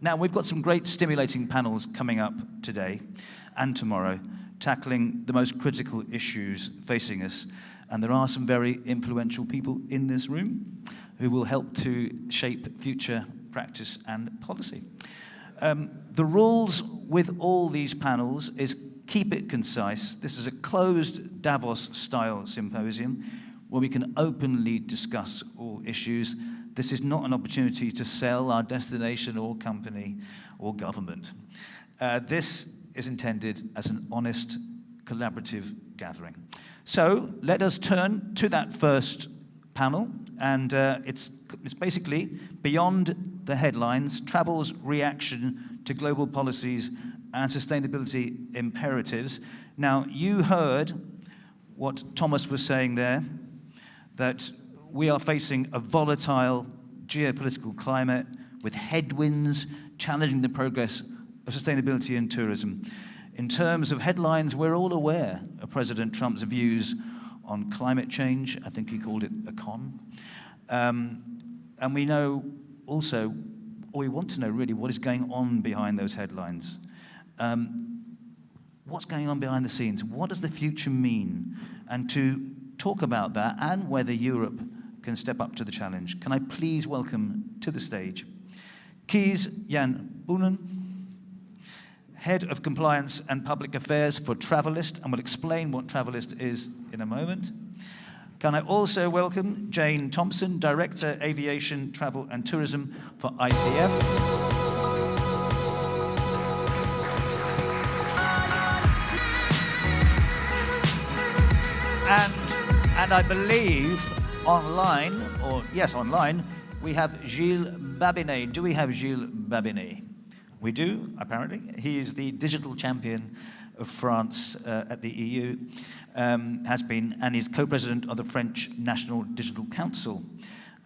Now, we've got some great stimulating panels coming up today and tomorrow, tackling the most critical issues facing us. And there are some very influential people in this room who will help to shape future practice and policy. The rules with all these panels is keep it concise. This is a closed Davos-style symposium where we can openly discuss all issues. This is not an opportunity to sell our destination or company or government. This is intended as an honest, collaborative gathering. So let us turn to that first panel, and it's basically Beyond the Headlines, Travel's Reaction to Global Policies and Sustainability Imperatives. Now, you heard what Thomas was saying there, that we are facing a volatile geopolitical climate with headwinds challenging the progress of sustainability and tourism. In terms of headlines, we're all aware of President Trump's views on climate change. I think he called it a con. And we know also, or we want to know really, what is going on behind those headlines. What's going on behind the scenes? What does the future mean? And to talk about that and whether Europe can step up to the challenge, can I please welcome to the stage Kees Jan Boenen, Head of Compliance and Public Affairs for Travelist, and we'll explain what Travelist is in a moment. Can I also welcome Jane Thompson, Director, Aviation, Travel and Tourism for ICF. And I believe online, we have Gilles Babinet. Do we have Gilles Babinet? We do, apparently. He is the digital champion of France at the EU, has been, and is co-president of the French National Digital Council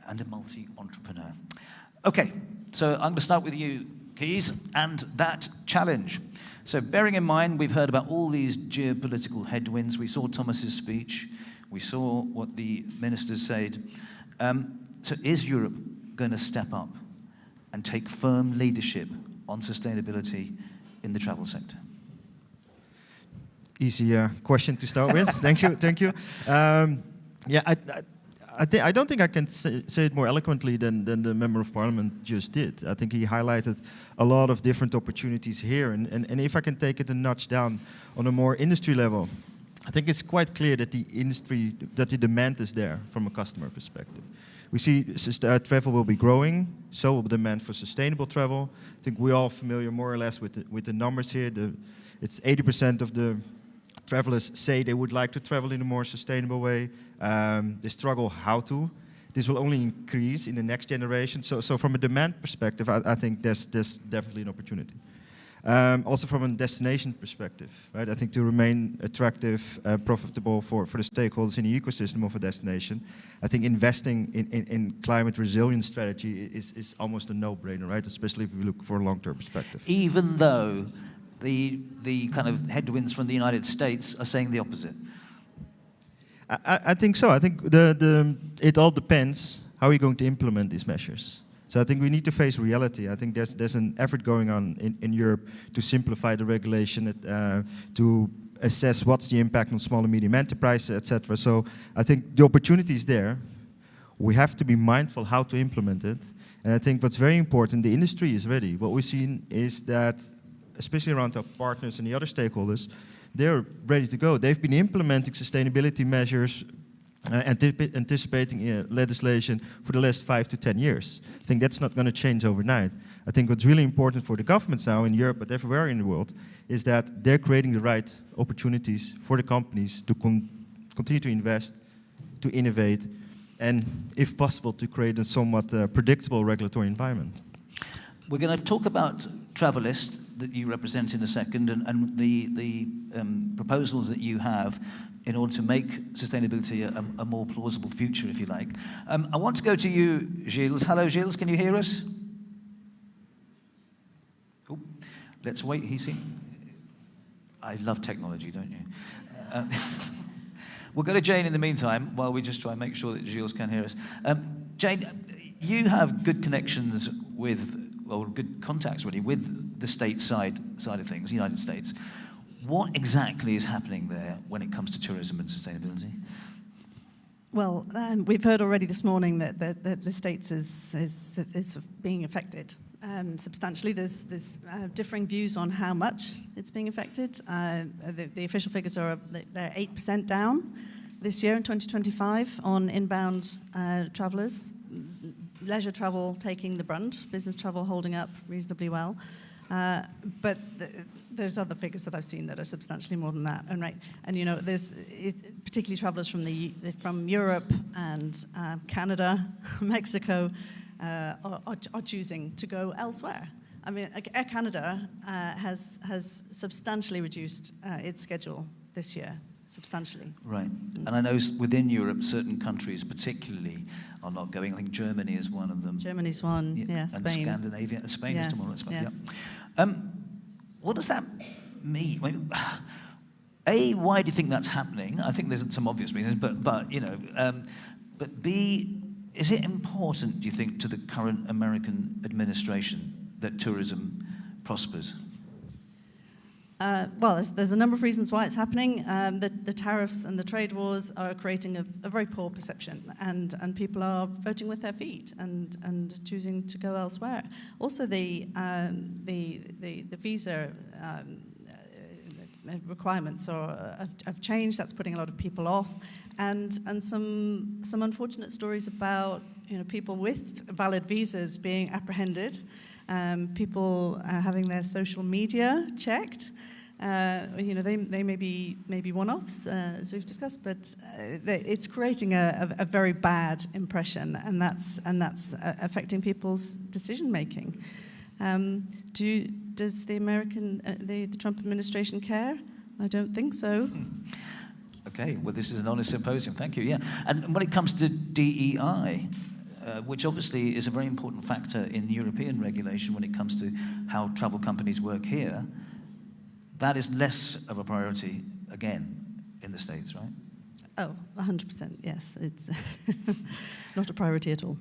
and a multi-entrepreneur. Okay, so I'm going to start with you, Kees, and that challenge. So bearing in mind, we've heard about all these geopolitical headwinds. We saw Thomas's speech. We saw what the ministers said. So is Europe going to step up and take firm leadership on sustainability in the travel sector? Easy question to start with. Thank you. I don't think I can say it more eloquently than the Member of Parliament just did. I think he highlighted a lot of different opportunities here. And if I can take it a notch down on a more industry level, I think it's quite clear that the demand is there from a customer perspective. We see travel will be growing, so will the demand for sustainable travel. I think we're all familiar more or less with the numbers here. It's 80% of the travelers say they would like to travel in a more sustainable way. They struggle how to. This will only increase in the next generation. So from a demand perspective, I think there's definitely an opportunity. Also from a destination perspective, right? I think to remain attractive, profitable for the stakeholders in the ecosystem of a destination, I think investing in climate resilience strategy is almost a no-brainer, right? Especially if we look for a long-term perspective. Even though the kind of headwinds from the United States are saying the opposite. I think so. I think it all depends how you're going to implement these measures. So I think we need to face reality. I think there's an effort going on in Europe to simplify the regulation, to assess what's the impact on small and medium enterprises, etc. So I think the opportunity is there. We have to be mindful how to implement it. And I think what's very important, the industry is ready. What we've seen is that, especially around our partners and the other stakeholders, they're ready to go. They've been implementing sustainability measures, anticipating legislation for the last 5 to 10 years. I think that's not going to change overnight. I think what's really important for the governments now in Europe, but everywhere in the world, is that they're creating the right opportunities for the companies to continue to invest, to innovate, and if possible, to create a somewhat predictable regulatory environment. We're going to talk about Travelist that you represent in a second, and the proposals that you have in order to make sustainability a more plausible future, if you like. I want to go to you, Gilles. Hello, Gilles. Can you hear us? Oh, let's wait. I love technology, don't you? We'll go to Jane in the meantime while we just try and make sure that Gilles can hear us. Jane, you have good connections with well, good contacts really with the state side of things, United States. What exactly is happening there when it comes to tourism and sustainability? Well, we've heard already this morning that the States is being affected substantially. There's differing views on how much it's being affected. The official figures are they're 8% down this year in 2025 on inbound travellers. Leisure travel taking the brunt, business travel holding up reasonably well. But there's other figures that I've seen that are substantially more than that. And you know, there's particularly travellers from Europe and Canada, Mexico are choosing to go elsewhere. I mean, Air Canada has substantially reduced its schedule this year. Substantially. Right. And I know within Europe, certain countries particularly are not going. I think Germany is one of them. Germany's one, yeah, and Spain. Scandinavia. Spain is tomorrow. Yes. Yeah. What does that mean? I mean, A, why do you think that's happening? I think there's some obvious reasons, but you know, but B, is it important, do you think, to the current American administration that tourism prospers? Well, there's a number of reasons why it's happening. The tariffs and the trade wars are creating a very poor perception, and people are voting with their feet and choosing to go elsewhere. Also, the visa requirements have changed. That's putting a lot of people off, and some unfortunate stories about, you know, people with valid visas being apprehended. People having their social media checked. You know, they may be one-offs, as we've discussed, but it's creating a very bad impression, and that's affecting people's decision making. Does the Trump administration care? I don't think so. Okay, well, this is an honest symposium. Thank you. Yeah, and when it comes to DEI. Which obviously is a very important factor in European regulation when it comes to how travel companies work here, that is less of a priority, again, in the States, right? Oh, 100%, yes. It's not a priority at all.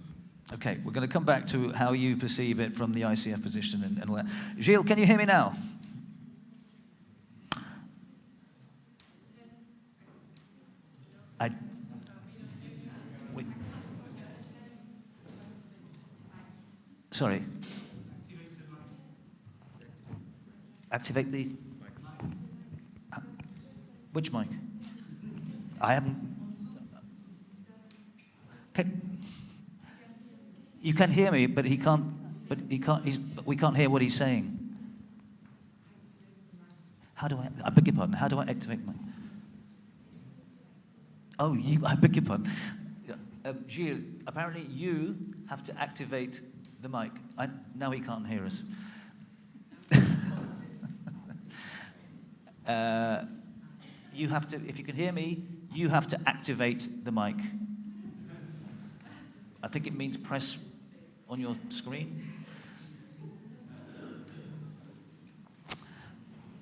Okay, we're going to come back to how you perceive it from the ICF position and all that. Gilles, can you hear me now? Sorry. Activate the... Which mic? I haven't... You can hear me, but he can't... But we can't hear what he's saying. How do I beg your pardon, how do I activate my... Oh, I beg your pardon. Gilles, apparently you have to activate the mic. Now he can't hear us. You have to, if you can hear me, you have to activate the mic. I think it means press on your screen.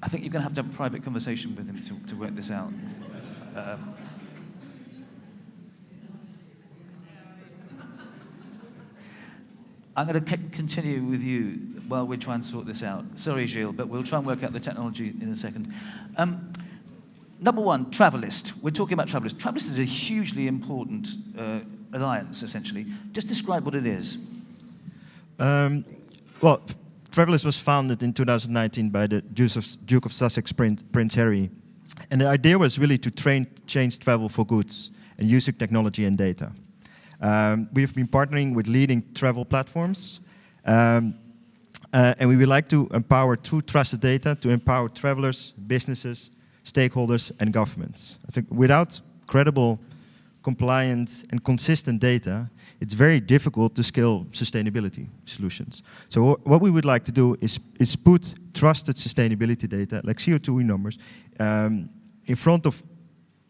I think you're going to have a private conversation with him to work this out. I'm going to continue with you while we try and sort this out. Sorry, Gilles, but we'll try and work out the technology in a second. Number one, Travelist. We're talking about Travelist. Travelist is a hugely important alliance, essentially. Just describe what it is. Well, Travelist was founded in 2019 by the Duke of Sussex, Prince Harry. And the idea was really to change travel for goods and using technology and data. We've been partnering with leading travel platforms, and we would like to empower through trusted data to empower travelers, businesses, stakeholders, and governments. I think without credible, compliant, and consistent data, it's very difficult to scale sustainability solutions. So what we would like to do is put trusted sustainability data, like CO2 numbers, in front of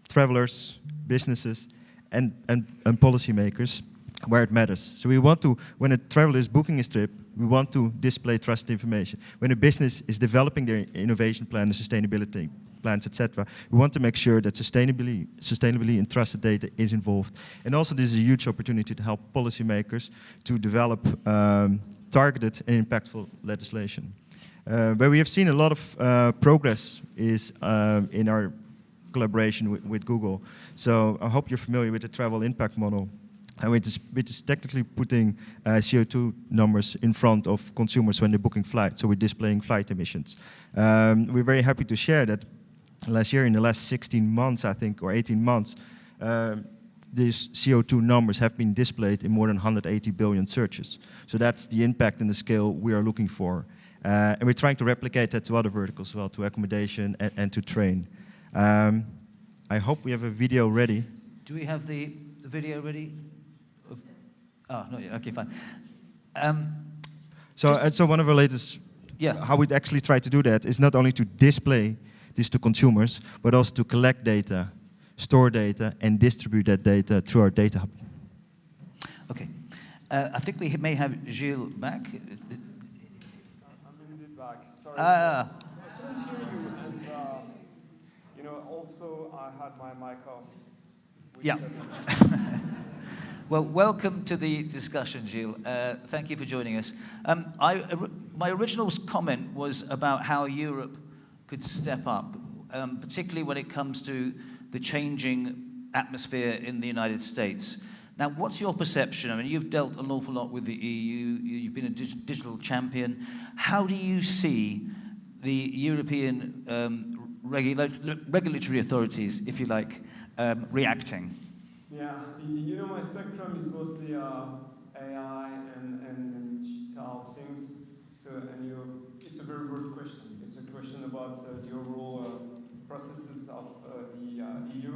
travelers, businesses, and policymakers where it matters. So we want to, when a traveler is booking a trip, we want to display trusted information. When a business is developing their innovation plan, the sustainability plans, etc., we want to make sure that sustainably and trusted data is involved. And also this is a huge opportunity to help policymakers to develop targeted and impactful legislation. Where we have seen a lot of progress is in our collaboration with Google. So I hope you're familiar with the travel impact model. And which is technically putting CO2 numbers in front of consumers when they're booking flights. So we're displaying flight emissions. We're very happy to share that last year, in the last 16 months, I think, or 18 months, these CO2 numbers have been displayed in more than 180 billion searches. So that's the impact and the scale we are looking for. And we're trying to replicate that to other verticals as well, to accommodation and to train. I hope we have a video ready. Do we have the video ready? Oh, not yet. Okay, fine. So one of our latest, how we actually try to do that is not only to display this to consumers, but also to collect data, store data, and distribute that data through our data hub. Okay. I think we may have Gilles back. I'm indeed back. Sorry. I couldn't hear you. And, also I had my mic off. Yeah. Well, welcome to the discussion, Gilles. Thank you for joining us. My original comment was about how Europe could step up, particularly when it comes to the changing atmosphere in the United States. Now, what's your perception? I mean, you've dealt an awful lot with the EU. You've been a digital champion. How do you see the European regulatory authorities, if you like, reacting? Yeah, my spectrum is mostly AI and digital things. So, it's a very broad question. It's a question about the overall processes of the EU.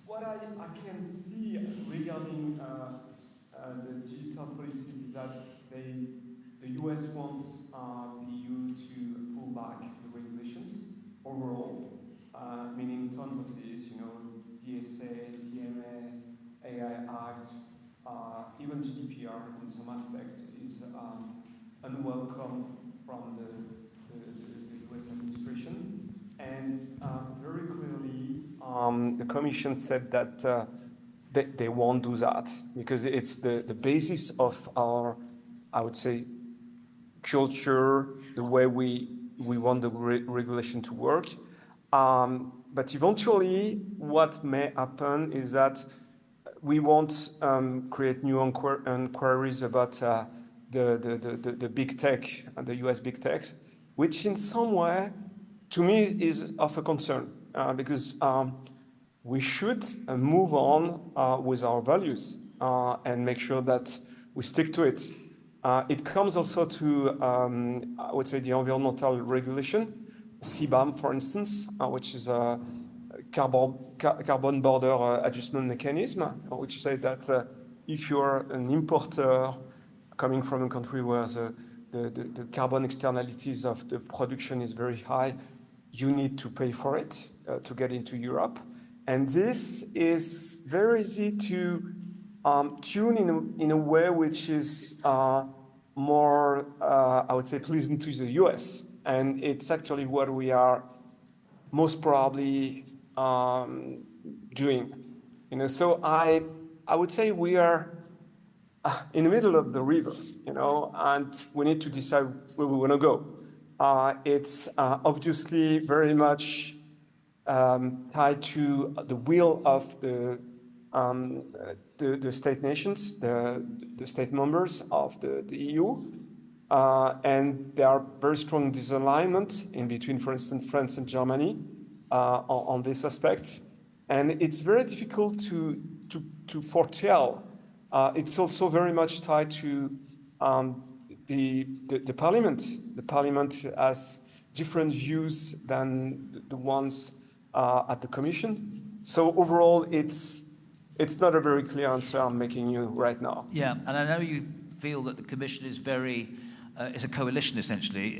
What I can see regarding the digital policy is that the US wants the EU to pull back the regulations overall, meaning tons of these, DSA, TMA, AI Act, even GDPR in some aspects is unwelcome from the US administration. And very clearly, the Commission said that they won't do that because it's the basis of our, I would say, culture, the way we want the regulation to work. But eventually, what may happen is that we won't create new inquiries about the big tech, the US big tech, which in some way, to me, is of a concern because we should move on with our values and make sure that we stick to it. It comes also to, I would say, the environmental regulation, CBAM, for instance, which is a carbon border adjustment mechanism, which say that if you're an importer coming from a country where the carbon externalities of the production is very high, you need to pay for it to get into Europe. And this is very easy to tune in a way which is more, I would say, pleasant to the US. And it's actually what we are most probably doing. So I would say we are in the middle of the river, and we need to decide where we want to go. It's obviously very much tied to the will of the state nations, the state members of the EU. And there are very strong disalignment in between, for instance, France and Germany on this aspect. And it's very difficult to foretell. It's also very much tied to the parliament. The parliament has different views than the ones at the Commission. So overall, it's not a very clear answer I'm making you right now. Yeah, and I know you feel that the Commission is is a coalition essentially.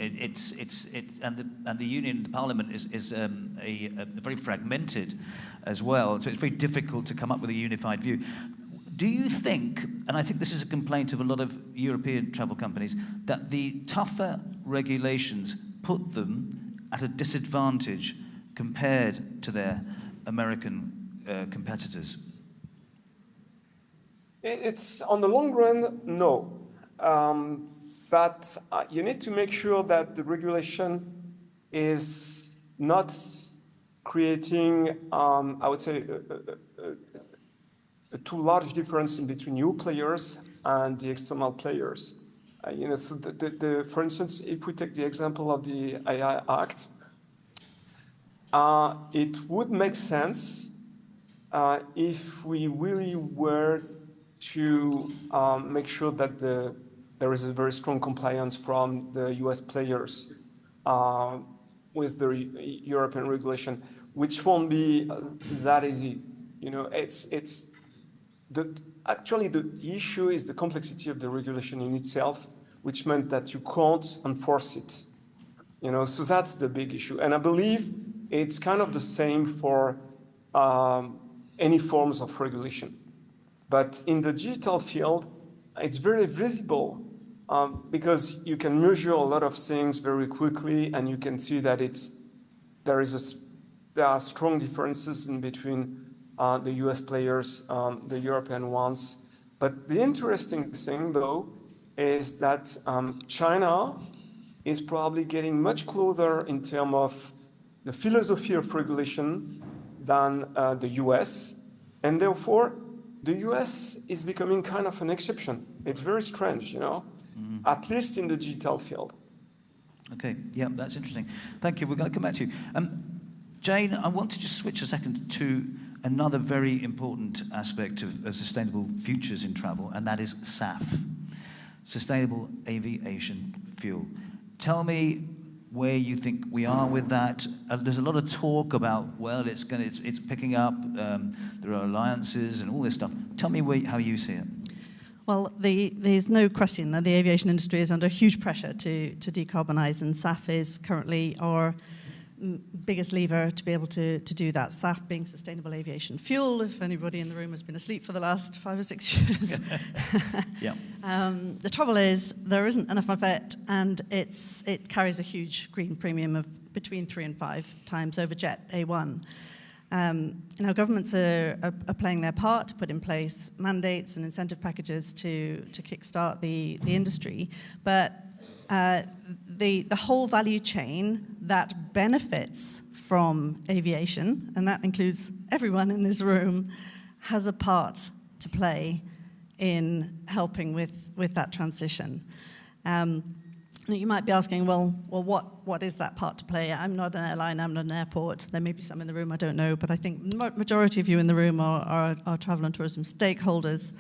And the Union, the Parliament is very fragmented as well. So it's very difficult to come up with a unified view. Do you think, and I think this is a complaint of a lot of European travel companies, that the tougher regulations put them at a disadvantage compared to their American competitors? It's on the long run, no. But you need to make sure that the regulation is not creating, I would say, a too large difference in between new players and the external players. So for instance, if we take the example of the AI Act, it would make sense if we really were to make sure that there is a very strong compliance from the US players with the European regulation, which won't be that easy. Actually the issue is the complexity of the regulation in itself, which meant that you can't enforce it. So that's the big issue. And I believe it's kind of the same for any forms of regulation. But in the digital field, it's very visible because you can measure a lot of things very quickly, and you can see that there are strong differences in between the US players, the European ones. But the interesting thing, though, is that China is probably getting much closer in terms of the philosophy of regulation than the US, and therefore the US is becoming kind of an exception. It's very strange, at least in the digital field. Okay, yeah, that's interesting. Thank you. We're going to come back to you. Jane, I want to just switch a second to another very important aspect of sustainable futures in travel, and that is SAF, Sustainable Aviation Fuel. Tell me where you think we are with that. There's a lot of talk about, well, it's picking up, there are alliances and all this stuff. Tell me how you see it. Well, there's no question that the aviation industry is under huge pressure to decarbonise, and SAF is currently our biggest lever to be able to do that. SAF being sustainable aviation fuel, if anybody in the room has been asleep for the last 5 or 6 years. Yeah. The trouble is there isn't enough of it, and it carries a huge green premium of between 3 and 5 times over jet A1. Now governments are playing their part to put in place mandates and incentive packages to kickstart the industry, but the whole value chain that benefits from aviation, and that includes everyone in this room, has a part to play in helping with that transition. You might be asking, well, what is that part to play? I'm not an airline, I'm not an airport. There may be some in the room, I don't know, but I think the majority of you in the room are travel and tourism stakeholders.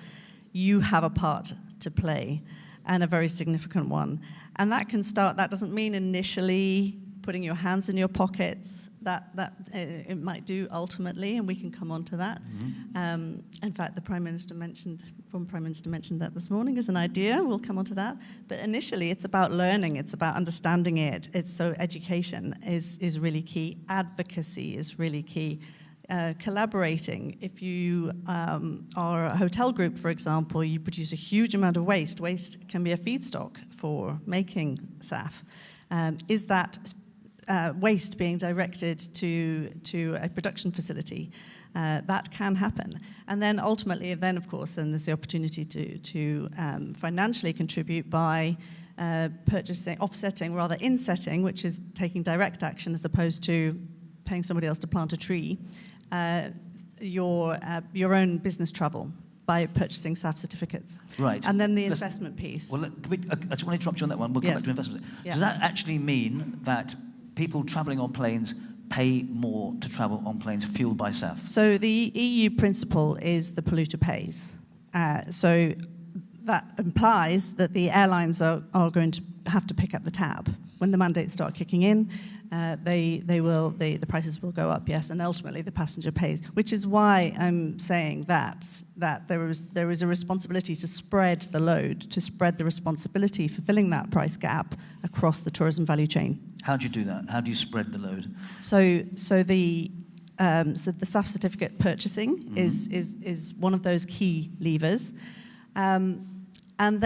You have a part to play, and a very significant one. And that doesn't mean initially putting your hands in your pockets. That it might do ultimately, and we can come on to that. Mm-hmm. In fact, the Prime Minister mentioned that this morning as an idea. We'll come on to that. But initially, it's about learning. It's about understanding it. So education is really key. Advocacy is really key. Collaborating. If you are a hotel group, for example, you produce a huge amount of waste. Waste can be a feedstock for making SAF. Is that waste being directed to a production facility? That can happen. And then ultimately, of course, there's the opportunity to financially contribute by insetting, which is taking direct action as opposed to paying somebody else to plant a tree, your own business travel by purchasing SAF certificates. Right. And then the investment piece. Well, I just want to interrupt you on that one. We'll come back to investment. Yeah. Does that actually mean that people travelling on planes pay more to travel on planes fueled by SAF? So the EU principle is the polluter pays. So that implies that the airlines are going to have to pick up the tab. When the mandates start kicking in, the prices will go up, yes, and ultimately the passenger pays, which is why I'm saying that there is a responsibility to spread the load, to spread the responsibility for filling that price gap across the tourism value chain. How do you do that? How do you spread the load? So the SAF certificate purchasing is one of those key levers. And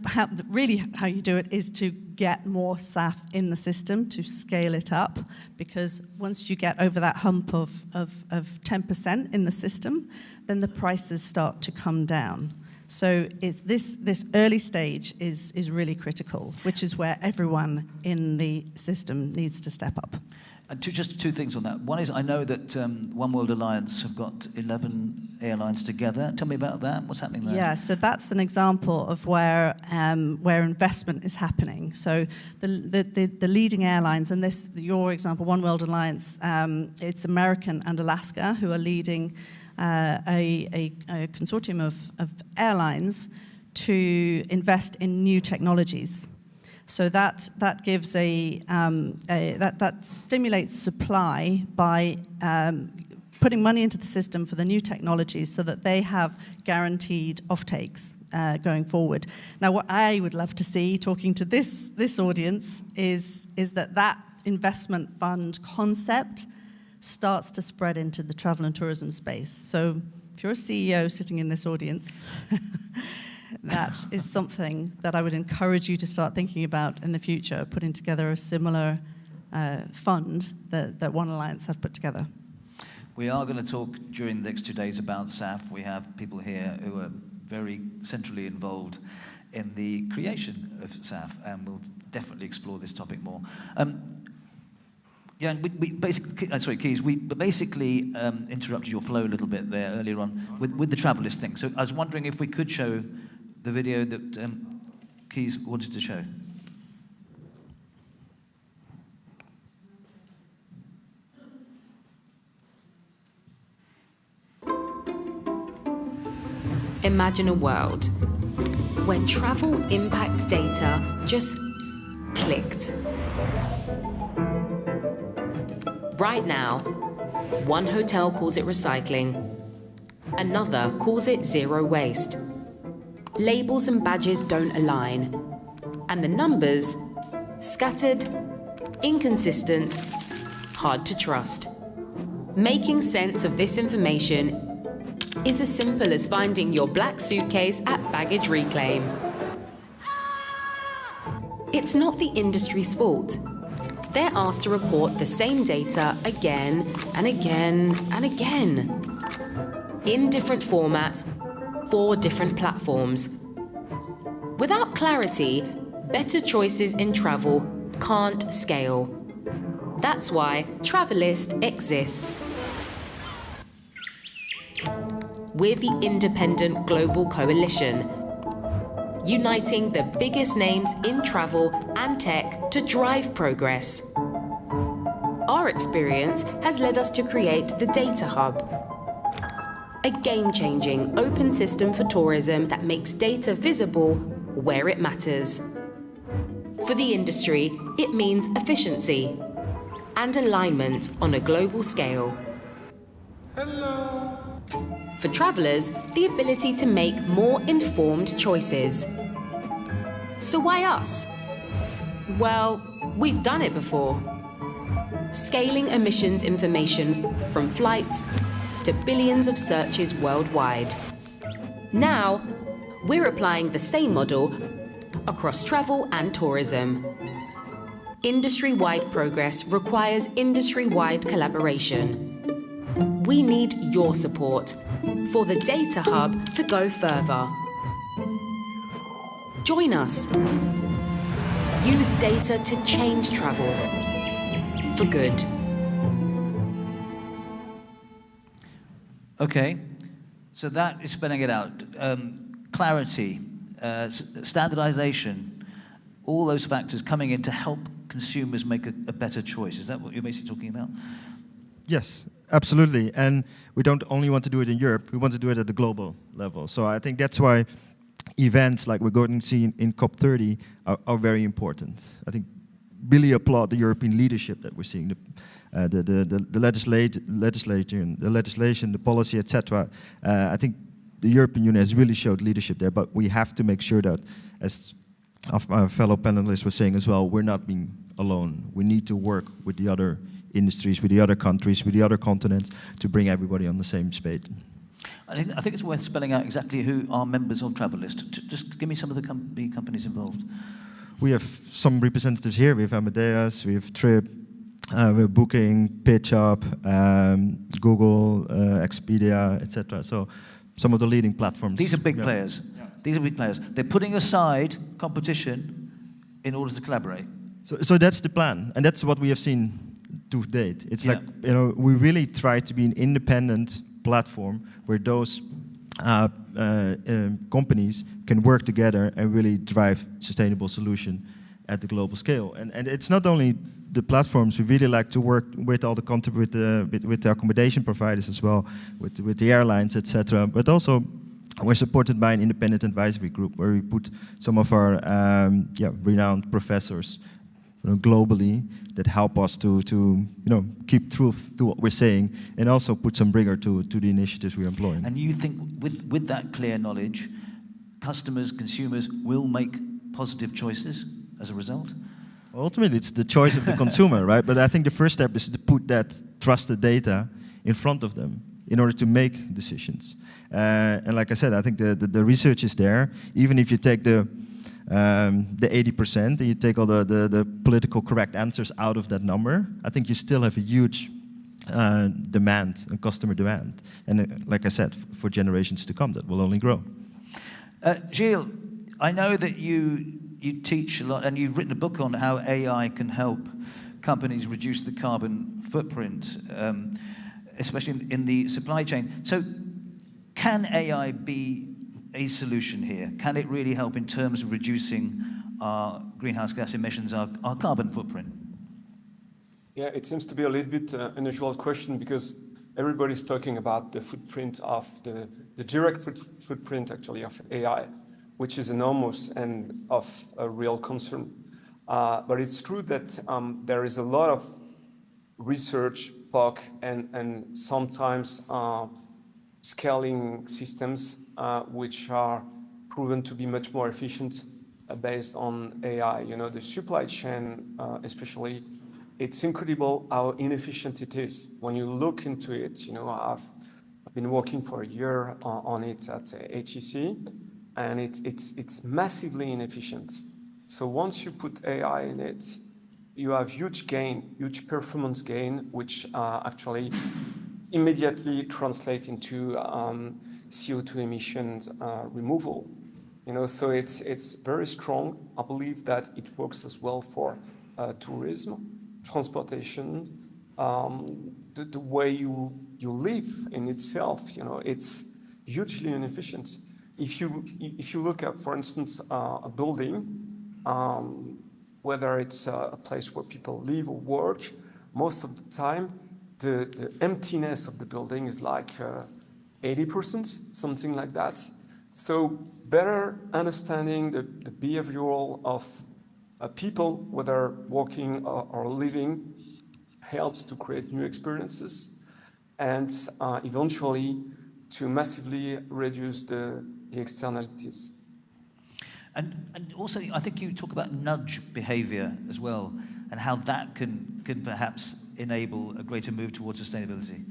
how you do it is to get more SAF in the system, to scale it up, because once you get over that hump of 10% in the system, then the prices start to come down. So it's this early stage is really critical, which is where everyone in the system needs to step up. And just two things on that. One is, I know that One World Alliance have got 11 airlines together. Tell me about that. What's happening there? Yeah, so that's an example of where investment is happening. So the leading airlines, and your example, One World Alliance, it's American and Alaska who are leading a consortium of airlines to invest in new technologies. So that gives that stimulates supply by putting money into the system for the new technologies, so that they have guaranteed offtakes going forward. Now, what I would love to see, talking to this audience, is that investment fund concept starts to spread into the travel and tourism space. So if you're a CEO sitting in this audience, that is something that I would encourage you to start thinking about in the future, putting together a similar fund that One Alliance have put together. We are going to talk during the next 2 days about SAF. We have people here who are very centrally involved in the creation of SAF, and we'll definitely explore this topic more. Yeah, and we basically, sorry, Kees, we basically interrupted your flow a little bit there earlier on with the travelist thing. So I was wondering if we could show the video that Kees wanted to show. Imagine a world where travel impact data just clicked. Right now, one hotel calls it recycling, another calls it zero waste. Labels and badges don't align, and the numbers scattered, inconsistent, hard to trust. Making sense of this information is as simple as finding your black suitcase at baggage reclaim. It's not the industry's fault. They're asked to report the same data again and again and again, in different formats, for different platforms. Without clarity, better choices in travel can't scale. That's why Travelist exists. We're the independent global coalition, uniting the biggest names in travel and tech to drive progress. Our experience has led us to create the Data Hub, a game-changing open system for tourism that makes data visible where it matters. For the industry, it means efficiency and alignment on a global scale. Hello. For travellers, the ability to make more informed choices. So why us? Well, we've done it before. Scaling emissions information from flights to billions of searches worldwide. Now, we're applying the same model across travel and tourism. Industry-wide progress requires industry-wide collaboration. We need your support for the Data Hub to go further. Join us. Use data to change travel for good. Okay, so that is spelling it out. Clarity, standardization, all those factors coming in to help consumers make a better choice. Is that what you're basically talking about? Yes, absolutely. And we don't only want to do it in Europe, we want to do it at the global level. So I think that's why events like we're going to see in COP30 are very important. I think really applaud the European leadership that we're seeing, the legislation, the policy, etc. I think the European Union has really showed leadership there, but we have to make sure that, as our fellow panelists were saying as well, we're not being alone. We need to work with the other industries, with the other countries, with the other continents to bring everybody on the same page. I think it's worth spelling out exactly who are members of Travelist. Just give me some of the companies involved. We have some representatives here. We have Amadeus, we have Trip, we have Booking, PitchUp, Google, Expedia, etc. So some of the leading platforms. These are big players. Yeah. These are big players. They're putting aside competition in order to collaborate. So that's the plan, and that's what we have seen to date. It's like, we really try to be an independent platform where those companies can work together and really drive sustainable solution at the global scale. And it's not only the platforms. We really like to work with all the with the accommodation providers as well, with the airlines, etc. But also, we're supported by an independent advisory group where we put some of our renowned professors globally that help us to keep truth to what we're saying and also put some rigor to the initiatives we're employing. And you think with that clear knowledge, customers, consumers will make positive choices as a result? Ultimately, it's the choice of the consumer, right? But I think the first step is to put that trusted data in front of them in order to make decisions. And like I said, I think the research is there. Even if you take the 80% and you take all the political correct answers out of that number, I think you still have a huge demand and customer demand. And like I said, for generations to come, that will only grow. Gilles, I know that you teach a lot, and you've written a book on how AI can help companies reduce the carbon footprint, especially in the supply chain. So can AI be a solution here? Can it really help in terms of reducing our greenhouse gas emissions, our carbon footprint? Yeah, it seems to be a little bit unusual question because everybody's talking about the footprint of the direct footprint actually of AI, which is enormous and of a real concern. But it's true that there is a lot of research, POC, and sometimes scaling systems which are proven to be much more efficient based on AI. The supply chain, especially, it's incredible how inefficient it is. When you look into it, I've been working for a year on it at HEC, and it's massively inefficient. So once you put AI in it, you have huge performance gain, which actually immediately translate into CO2 emissions removal. So it's very strong. I believe that it works as well for tourism, transportation, the way you live in itself. It's hugely inefficient. If you look at, for instance, a building, whether it's a place where people live or work, most of the time the emptiness of the building is like 80%, something like that. So better understanding the behavioral of people, whether working or living, helps to create new experiences and eventually to massively reduce the externalities. And also, I think you talk about nudge behavior as well, and how that can perhaps enable a greater move towards sustainability.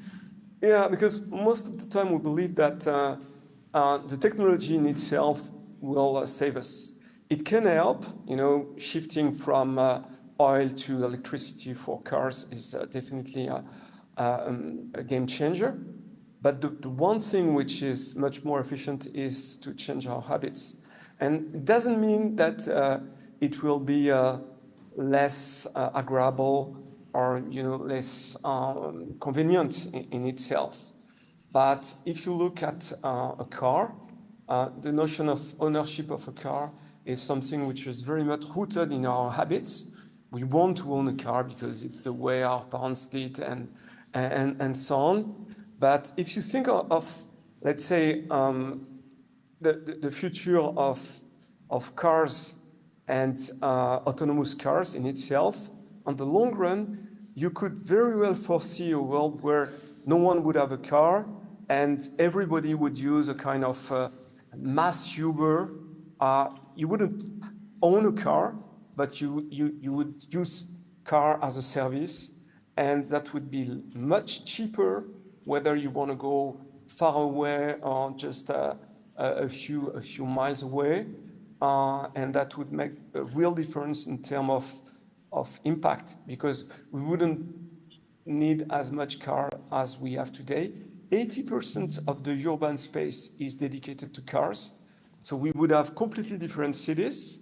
Yeah, because most of the time we believe that the technology in itself will save us. It can help, shifting from oil to electricity for cars is definitely a game changer. But the one thing which is much more efficient is to change our habits. And it doesn't mean that it will be less agreeable or less convenient in itself. But if you look at a car, the notion of ownership of a car is something which is very much rooted in our habits. We want to own a car because it's the way our parents did and so on. But if you think of let's say, the future of cars and autonomous cars in itself, on the long run, you could very well foresee a world where no one would have a car and everybody would use a kind of mass Uber. You wouldn't own a car, but you would use car as a service, and that would be much cheaper, whether you want to go far away or just a few miles away, and that would make a real difference in terms of impact, because we wouldn't need as much car as we have today. 80% of the urban space is dedicated to cars, So we would have completely different cities.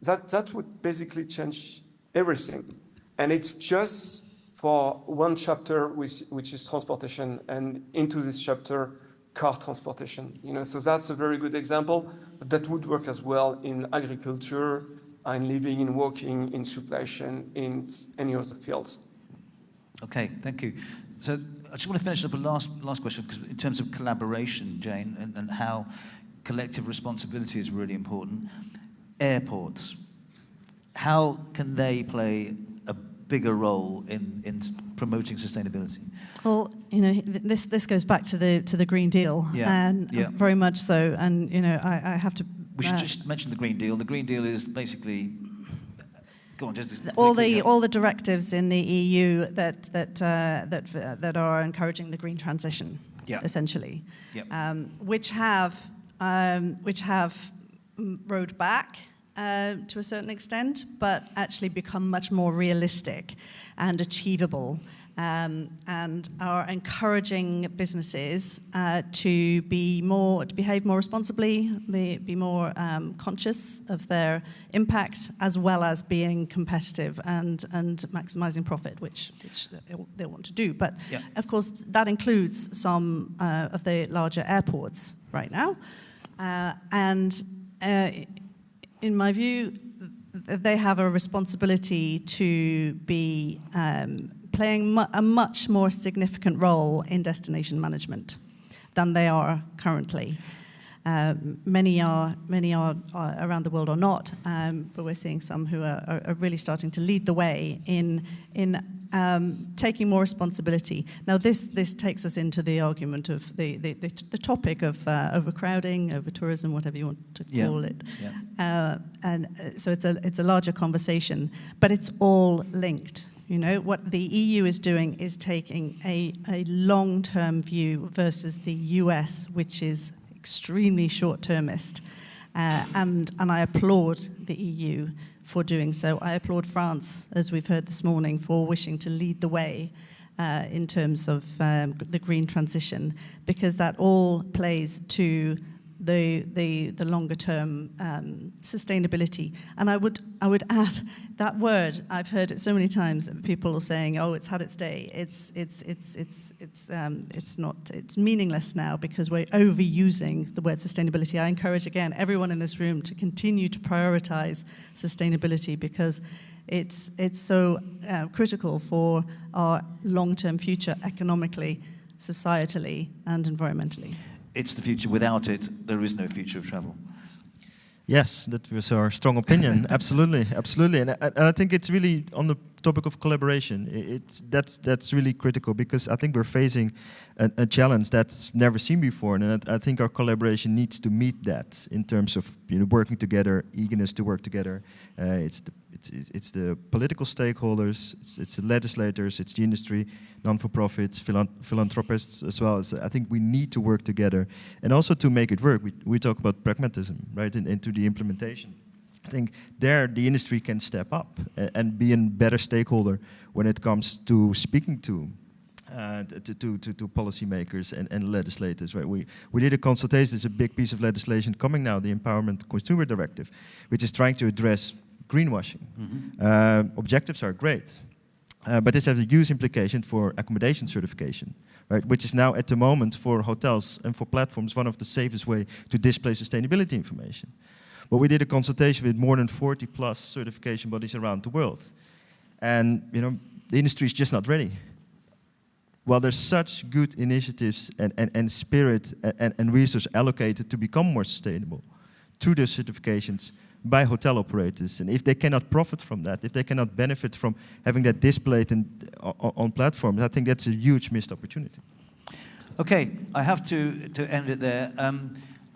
That would basically change everything. And it's just for one chapter, which is transportation, and into this chapter, car transportation. So that's a very good example, but that would work as well in agriculture, in living, in working, in supply chain, in any other fields. Okay, thank you. So I just want to finish up a last question, because in terms of collaboration, Jane, and how collective responsibility is really important. Airports, how can they play a bigger role in promoting sustainability? Well, this goes back to the Green Deal, and very much so. And I have to. We should just mention the Green Deal. The Green Deal is basically. Go on, just all the directives in the EU that are encouraging the green transition, essentially, which have rode back to a certain extent, but actually become much more realistic and achievable, and are encouraging businesses to behave more responsibly, be more conscious of their impact, as well as being competitive and maximizing profit, which they want to do. But of course, that includes some of the larger airports right now, and in my view, they have a responsibility to be playing a much more significant role in destination management than they are currently. Many are around the world are not, but we're seeing some who are really starting to lead the way in taking more responsibility. Now, this takes us into the argument of the topic of overcrowding, over-tourism, whatever you want to call it. And so it's a larger conversation, but it's all linked. What the EU is doing is taking a long-term view versus the US, which is extremely short-termist. And I applaud the EU for doing so. I applaud France, as we've heard this morning, for wishing to lead the way in terms of the green transition, because that all plays to the longer-term sustainability. And I would add that word. I've heard it so many times that people are saying, "Oh, it's had its day. It's meaningless now because we're overusing the word sustainability." I encourage again everyone in this room to continue to prioritize sustainability, because it's so critical for our long-term future economically, societally, and environmentally. It's the future. Without it, there is no future of travel. Yes, that was our strong opinion. Absolutely, absolutely. And I think it's really on the topic of collaboration. That's really critical, because I think we're facing a challenge that's never seen before, and I think our collaboration needs to meet that in terms of working together, eagerness to work together. It's the political stakeholders, it's the legislators, it's the industry, non-for-profits, philanthropists as well. I think we need to work together, and also to make it work. We talk about pragmatism, right, into the implementation. I think there the industry can step up and be a better stakeholder when it comes to speaking to policymakers and legislators. Right? We did a consultation. There's a big piece of legislation coming now, the Empowerment Consumer Directive, which is trying to address greenwashing. Mm-hmm. Objectives are great, but this has a huge implication for accommodation certification, right? Which is now at the moment for hotels and for platforms one of the safest way to display sustainability information. But we did a consultation with more than 40 plus certification bodies around the world, and the industry is just not ready. While there's such good initiatives and spirit and resource allocated to become more sustainable through those certifications by hotel operators, and if they cannot profit from that, if they cannot benefit from having that displayed on platforms, I think that's a huge missed opportunity. Okay, I have to end it there.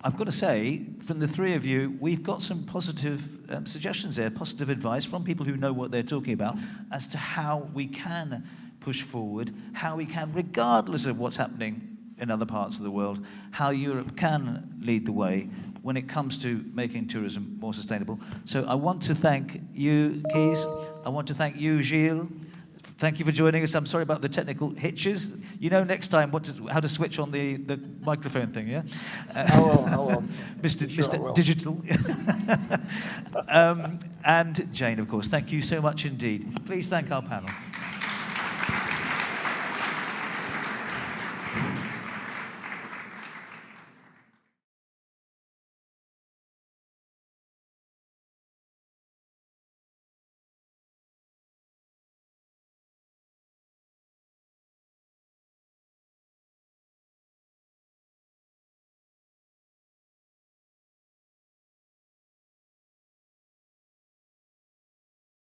I've got to say, from the three of you, we've got some positive suggestions there, positive advice from people who know what they're talking about as to how we can push forward, how we can, regardless of what's happening in other parts of the world, how Europe can lead the way when it comes to making tourism more sustainable. So I want to thank you, Kees. I want to thank you, Gilles, Thank you for joining us. I'm sorry about the technical hitches. You know next time how to switch on the microphone thing, yeah? I will. Mr. Digital. And Jane, of course. Thank you so much indeed. Please thank our panel.